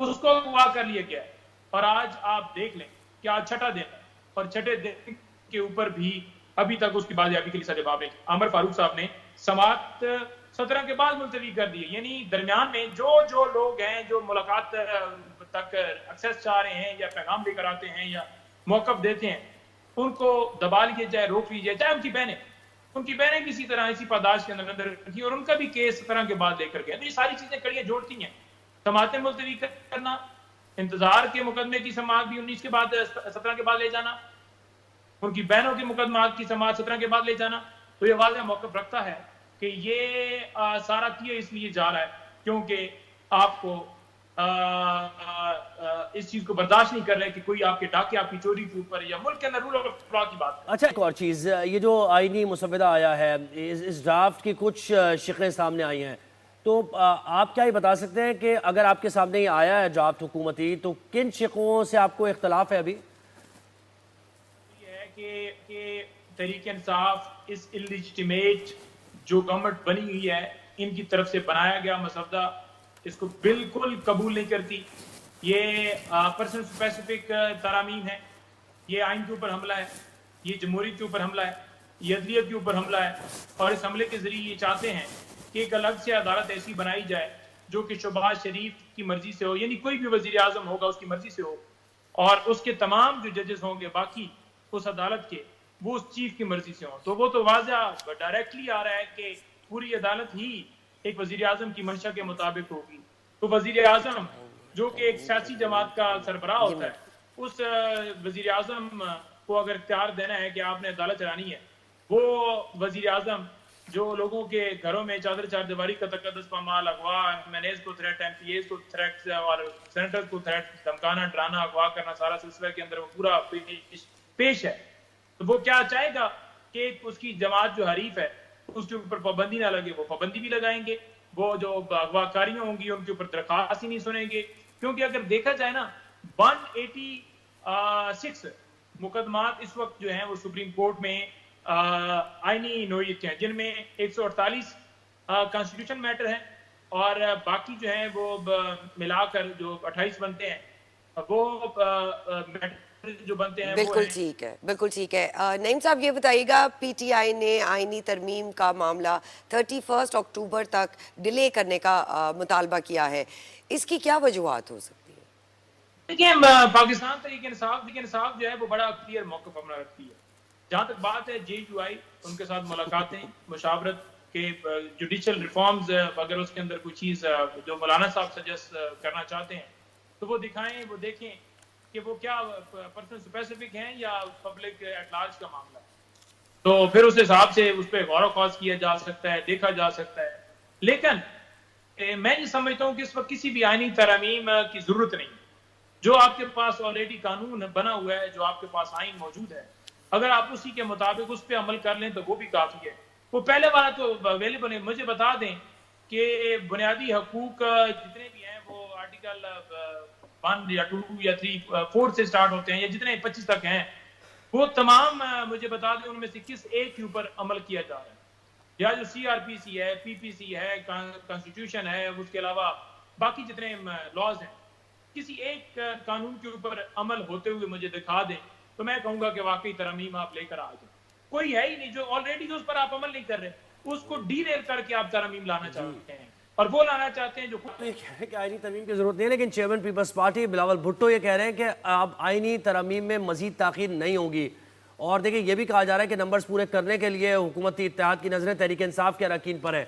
اس کو اغوا کر لیا گیا ہے. اور آج آپ دیکھ لیں کہ آج چھٹا دن ہے اور چھٹے دن کے اوپر بھی ابھی تک اس کی بازیابی کے لیے جواب نہیں. عامر فاروق صاحب نے سماعت 17 کے بعد ملتوی کر دی, یعنی درمیان میں جو لوگ ہیں جو ملاقات تک ایکسیس چاہ رہے ہیں یا پیغام لے کر آتے ہیں یا موقف دیتے ہیں, ان کو دبا لیے جائے, روک لیجیے, چاہے ان کی بہنیں کسی طرح اسی پاداش کے اندر رکھی اور ان کا بھی کیس 17 کے بعد لے کر گئے. تو یہ ساری چیزیں کڑیاں جوڑتی ہیں. سماعتیں ملتوی کرنا, انتظار کے مقدمے کی سماعت بھی 19 کے بعد 17 کے بعد لے جانا, ان کی بہنوں کے مقدمات کی سماعت 17 کے بعد لے جانا, تو یہ واضح موقف رکھتا ہے کہ یہ سارا کیا اس لیے جا رہا ہے کیونکہ آپ کو اس چیز کو برداشت نہیں کر رہے کہ کوئی آپ کے ڈاکے, آپ کی چوری کے اوپر یا ملک کے اندر رول آف لا کی بات کرے. اچھا, ایک اور چیز, یہ جو آئینی مسودہ آیا ہے, اس ڈرافٹ کی کچھ شقیں سامنے آئی ہیں, تو آپ کیا یہ بتا سکتے ہیں کہ اگر آپ کے سامنے یہ آیا ہے ڈرافٹ حکومتی, تو کن شقوں سے آپ کو اختلاف ہے ابھی؟ یہ ہے کہ تحریک انصاف اس اللیجیٹیمیٹ جو گورنمنٹ بنی ہوئی ہے ان کی طرف سے بنایا گیا مسودہ اس کو بالکل قبول نہیں کرتی. یہ پرسن اسپیسیفک ترامیم ہے, یہ آئین کے اوپر حملہ ہے, یہ جمہوریت کے اوپر حملہ ہے, یہ عدلیت کے اوپر حملہ ہے, اور اس حملے کے ذریعے یہ چاہتے ہیں کہ ایک الگ سے عدالت ایسی بنائی جائے جو کہ شہباز شریف کی مرضی سے ہو, یعنی کوئی بھی وزیر اعظم ہوگا اس کی مرضی سے ہو, اور اس کے تمام جو ججز ہوں گے باقی اس عدالت کے, وہ اس چیف کی مرضی سے ہوں. تو وہ تو واضح ڈائریکٹلی آ رہا ہے کہ پوری عدالت ہی ایک وزیر اعظم کی منشا کے مطابق ہوگی. تو وزیر اعظم جو کہ ایک سیاسی جماعت کا سربراہ ہوتا ہے, اس وزیر اعظم کو اگر اختیار دینا ہے کہ آپ نے عدالت چلانی ہے, وہ وزیر اعظم جو لوگوں کے گھروں میں چادر چار دیواری کا تقدس پامال, اغوا, MNAs کو تھریٹ, MPAs کو تھریٹ اور سینیٹر کو تھریٹ, دھمکانا, ڈرانا, اغوا کرنا, سارا سلسلہ کے اندر وہ پورا پیش ہے. تو وہ کیا چاہے گا کہ اس کی جماعت جو حریف ہے اس کے اوپر پابندی نہ لگے, وہ پابندی بھی لگائیں گے. وہ جو اغوا کاریاں ہوں گی ان کے اوپر درخواست ہی نہیں سنیں گے, کیونکہ اگر دیکھا جائے نا 186 مقدمات اس وقت جو ہیں وہ سپریم کورٹ میں آئینی نوعیت کے ہیں, جن میں 148 کانسٹیٹیوشن میٹر ہیں اور باقی جو ہیں وہ ملا کر جو 28 بنتے ہیں وہ میٹر جو بنتے ہیں. بالکل ٹھیک ہے, بالکل ٹھیک ہے. نعیم صاحب یہ بتائیے گا, پی ٹی آئی نے آئینی ترمیم کا معاملہ 31 اکتوبر تک ڈیلے کرنے کا مطالبہ کیا ہے, اس کی کیا وجوہات ہو سکتی ہیں؟ دیکھیں, پاکستان تحریک انصاف جو ہے وہ بڑا کلیئر موقف اپنا رکھتی ہے. جہاں تک بات ہے JUI, ان کے ساتھ ملاقاتیں, مشاورت کے جوڈیشل ریفارمز, اگر اس کے اندر کوئی چیز جو مولانا صاحب سجیسٹ کرنا چاہتے ہیں تو وہ دکھائیں, وہ دیکھیں کہ وہ کیا پرسن سپیسیفک ہیں یا پبلک ایٹ لارج کا معاملہ ہے. تو پھر اس حساب سے اس پہ غور و خوض کیا جا سکتا ہے, دیکھا جا سکتا ہے. لیکن میں یہ سمجھتا ہوں کہ اس وقت کسی بھی آئینی ترامیم کی ضرورت نہیں. جو آپ کے پاس آلریڈی قانون بنا ہوا ہے, جو آپ کے پاس آئین موجود ہے, اگر آپ اسی کے مطابق اس پہ عمل کر لیں تو وہ بھی کافی ہے. وہ پہلے والا تو اویلیبل ہے. مجھے بتا دیں کہ بنیادی حقوق جتنے بھی ہیں وہ آرٹیکل 1 یا 2 یا 3 4 سے سٹارٹ ہوتے ہیں, یا جتنے 25 تک ہیں, وہ تمام مجھے بتا دیں ان میں سے کس ایک کے اوپر عمل کیا جا رہا ہے. یا جو CRPC ہے, PPC ہے, کانسٹیٹیوشن ہے, اس کے علاوہ باقی جتنے لاز ہیں, کسی ایک قانون کے اوپر عمل ہوتے ہوئے مجھے دکھا دیں تو میں کہوں گا کہ واقعی ترمیم آپ لے کر آ جائیں. کوئی ہے ہی نہیں جو آلریڈی جو اس پر آپ عمل نہیں کر رہے, اس کو ڈی ریل کر کے آپ ترمیم لانا چاہتے ہیں, اور وہ لانا چاہتے ہیں جو کہ آئینی ترمیم کی ضرورت نہیں ہے. لیکن چیئرمین پیپلز پارٹی بلاول بھٹو یہ کہہ رہے ہیں کہ اب آئینی ترمیم میں مزید تاخیر نہیں ہوگی, اور دیکھیں یہ بھی کہا جا رہا ہے کہ نمبرز پورے کرنے کے لیے حکومتی اتحاد کی نظریں تحریک انصاف کے اراکین پر ہے.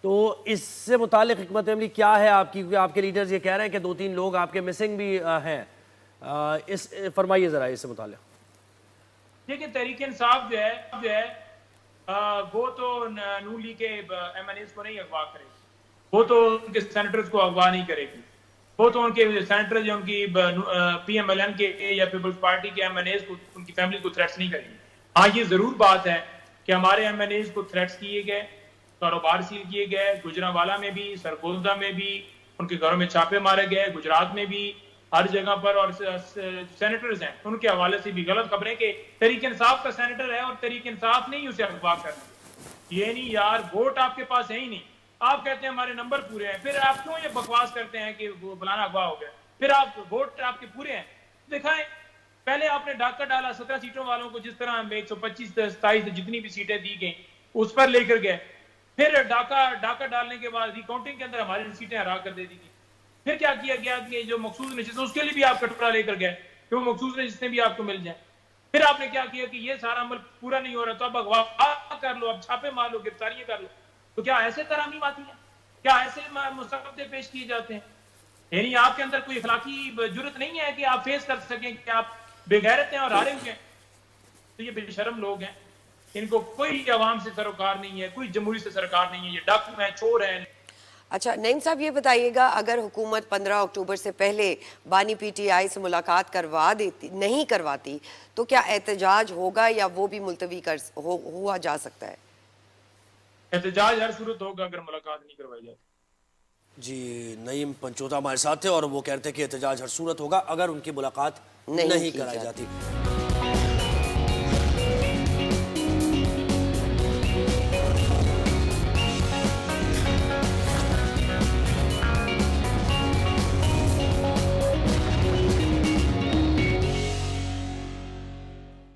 تو اس سے متعلق حکمت عملی کیا ہے آپ کی, کیونکہ آپ کے لیڈرز یہ کہہ رہے ہیں کہ 2-3 لوگ آپ کے مسنگ بھی ہیں, فرمائیے ذرا اس سے متعلق. دیکھیں, تحریک انصاف جو ہے وہ تو نون لیگ کے MNAs کو نہیں اغوا کرے گی, وہ تو ان کے سینیٹرز کو اغوا نہیں کرے گی, وہ تو ان کے سینیٹرز یا ان کی PMLN کے یا پیپلز پارٹی کے MNAs کو, ان کی فیملی کو تھریٹس نہیں کرے گی. ہاں یہ ضرور بات ہے کہ ہمارے MNAs کو تھریٹس کیے گئے, کاروبار سیل کیے گئے, گجرانوالہ میں بھی, سرگودا میں بھی, ان کے گھروں میں چھاپے مارے گئے, گجرات میں بھی, ہر جگہ پر. اور سینیٹرز ہیں ان کے حوالے سے بھی غلط خبریں کہ تحریک انصاف کا سینیٹر ہے اور تحریک انصاف نہیں اسے اغوا کر دیا. یہ نہیں یار ووٹ آپ کے پاس ہے ہی نہیں, آپ کہتے ہیں ہمارے نمبر پورے ہیں, پھر آپ کیوں یہ بکواس کرتے ہیں کہ وہ فلانا اغوا ہو گیا, پھر آپ ووٹ آپ کے پورے ہیں. دکھائیں, پہلے آپ نے ڈاکہ ڈالا 17 سیٹوں والوں کو, جس طرح 125 27 جتنی بھی سیٹیں دی گئیں اس پر لے کر گئے, پھر ڈاکہ ڈالنے کے بعد ریکاؤنٹنگ کے اندر ہماری سیٹیں ہرا کر دے دی گئی. پھر کیا کیا گیا کہ جو مخصوص نشستیں اس کے لیے بھی آپ کٹورا لے کر گئے کہ وہ مخصوص نشستیں بھی آپ کو مل جائیں. پھر آپ نے کیا کیا کہ یہ سارا عمل پورا نہیں ہو رہا تو اب اغوا کر لو, اب چھاپے مار لو, گرفتاریاں کر لو. تو کیا ایسے ترامیم آتی ہیں, کیا ایسے مسودے پیش کیے جاتے ہیں؟ یعنی آپ کے اندر کوئی اخلاقی جرت نہیں ہے کہ آپ فیس کر سکیں کہ آپ بے غیرت ہیں اور ہارے ہوئے ہیں؟ تو یہ بے شرم لوگ ہیں, ان کو کوئی عوام سے سروکار نہیں ہے, کوئی جمہوری سے سرکار نہیں ہے, یہ ڈاکو ہیں, چور ہیں. اچھا نعیم صاحب یہ بتائیے گا, اگر حکومت 15 اکتوبر سے پہلے بانی پی ٹی آئی سے ملاقات نہیں کرواتی تو کیا احتجاج ہوگا یا وہ بھی ملتوی ہوا جا سکتا ہے؟ احتجاج ہر صورت ہوگا اگر ملاقات نہیں کروائی جاتی. جی, نعیم پنچوتا ہمارے ساتھ تھے اور وہ کہتے ہیں کہ احتجاج ہر صورت ہوگا اگر ان کی ملاقات نہیں کرائی جاتی.